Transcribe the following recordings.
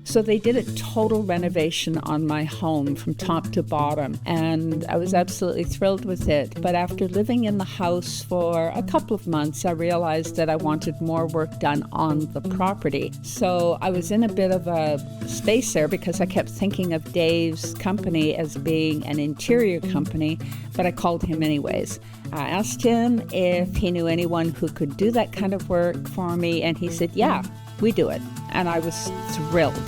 So they did a total renovation on my home from top to bottom, and I was absolutely thrilled with it. But after living in the house for a couple of months, I realized that I wanted more work done on the property. So I was in a bit of a space there because I kept thinking of Dave's company as being an interior company, but I called him anyways. I asked him if he knew anyone who could do that kind of work for me, and he said, yeah, we do it. And I was thrilled.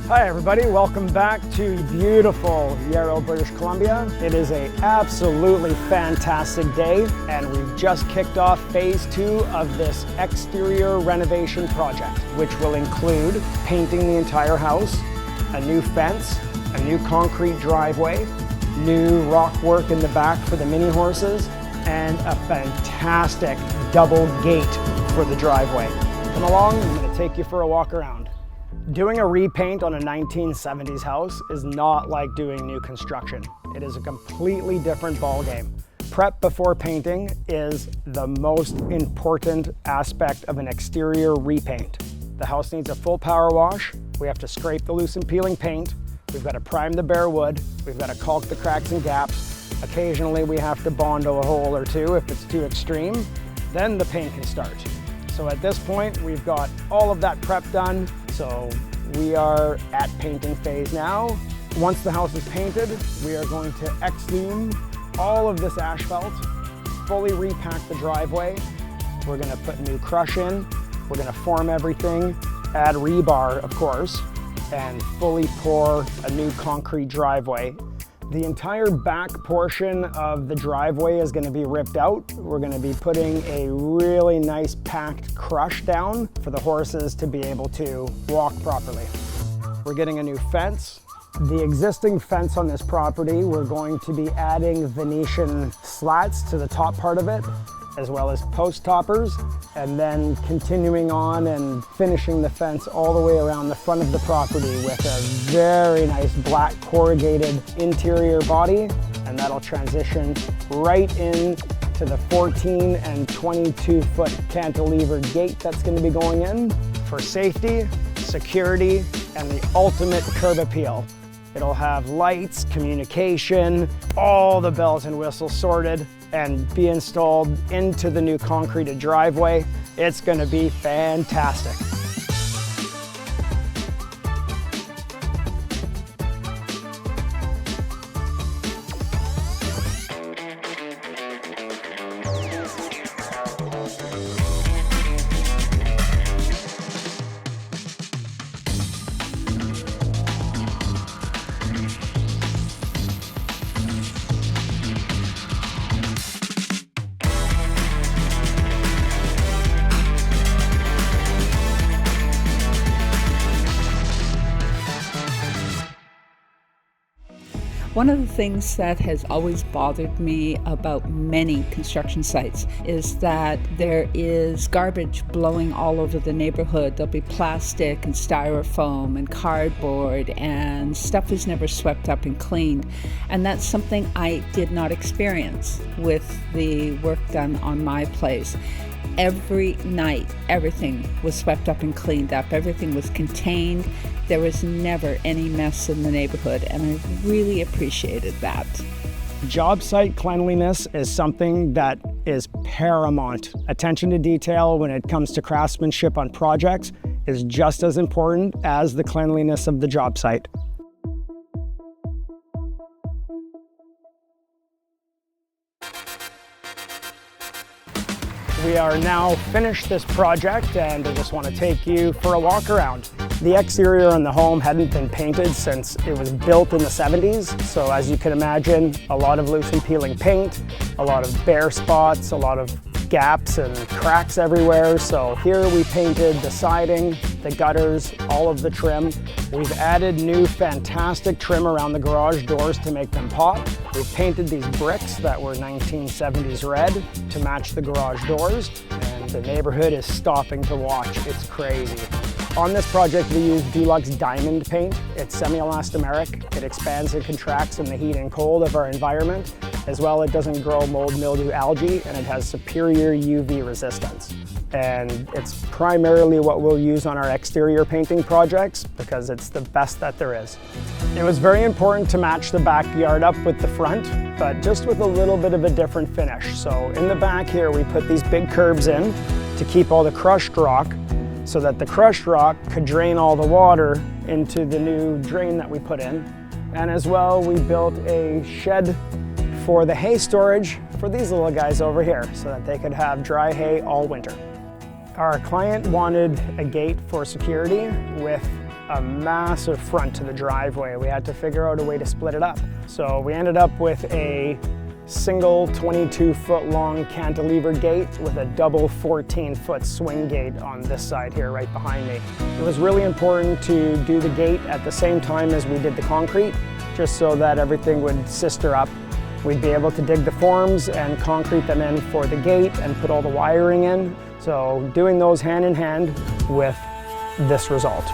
Hi everybody, welcome back to beautiful Yarrow, British Columbia. It is an absolutely fantastic day, and we've just kicked off phase 2 of this exterior renovation project, which will include painting the entire house, a new fence, a new concrete driveway, new rock work in the back for the mini horses, and a fantastic double gate for the driveway. Come along, I'm going to take you for a walk around. Doing a repaint on a 1970s house is not like doing new construction. It is a completely different ballgame. Prep before painting is the most important aspect of an exterior repaint. The house needs a full power wash. We have to scrape the loose and peeling paint. We've got to prime the bare wood. We've got to caulk the cracks and gaps. Occasionally we have to Bondo a hole or two if it's too extreme. Then the paint can start. So at this point, we've got all of that prep done. So we are at painting phase now. Once the house is painted, we are going to exhume all of this asphalt, fully repack the driveway. We're gonna put new crush in. We're gonna form everything, add rebar, of course, and fully pour a new concrete driveway. The entire back portion of the driveway is going to be ripped out. We're going to be putting a really nice packed crush down for the horses to be able to walk properly. We're getting a new fence. The existing fence on this property, we're going to be adding Venetian slats to the top part of it, as well as post toppers, and then continuing on and finishing the fence all the way around the front of the property with a very nice black corrugated interior body, and that'll transition right in to the 14 and 22 foot cantilevered gate that's going to be going in for safety, security, and the ultimate curb appeal. It'll have lights, communication, all the bells and whistles sorted and be installed into the new concreted driveway. It's going to be fantastic. One of the things that has always bothered me about many construction sites is that there is garbage blowing all over the neighborhood. There'll be plastic and styrofoam and cardboard, and stuff is never swept up and cleaned. And that's something I did not experience with the work done on my place. Every night, everything was swept up and cleaned up. Everything was contained. There was never any mess in the neighborhood, and I really appreciated that. Job site cleanliness is something that is paramount. Attention to detail when it comes to craftsmanship on projects is just as important as the cleanliness of the job site. We are now finished this project, and I just want to take you for a walk around. The exterior on the home hadn't been painted since it was built in the 70s, so as you can imagine, a lot of loose and peeling paint, a lot of bare spots, a lot of gaps and cracks everywhere. So here we painted the siding, the gutters, all of the trim. We've added new fantastic trim around the garage doors to make them pop. We've painted these bricks that were 1970s red to match the garage doors, and the neighborhood is stopping to watch. It's crazy. On this project, we use Deluxe Diamond paint. It's semi-elastomeric. It expands and contracts in the heat and cold of our environment. As well, it doesn't grow mold, mildew, algae, and it has superior UV resistance. and it's primarily what we'll use on our exterior painting projects because it's the best that there is. It was very important to match the backyard up with the front, but just with a little bit of a different finish. So in the back here, we put these big curbs in to keep all the crushed rock so that the crushed rock could drain all the water into the new drain that we put in. And as well, we built a shed for the hay storage for these little guys over here so that they could have dry hay all winter. Our client wanted a gate for security with a massive front to the driveway. We had to figure out a way to split it up. So we ended up with a single 22-foot long cantilever gate with a double 14-foot swing gate on this side here right behind me. It was really important to do the gate at the same time as we did the concrete, just so that everything would sister up. We'd be able to dig the forms and concrete them in for the gate and put all the wiring in. So doing those hand in hand with this result.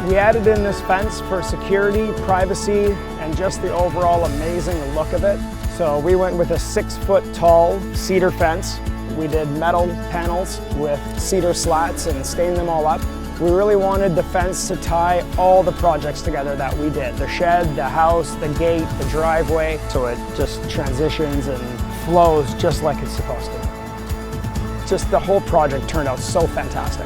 We added in this fence for security, privacy, and just the overall amazing look of it. So we went with a 6-foot tall cedar fence. We did metal panels with cedar slats and stained them all up. We really wanted the fence to tie all the projects together that we did. The shed, the house, the gate, the driveway. So it just transitions and flows just like it's supposed to. Just the whole project turned out so fantastic.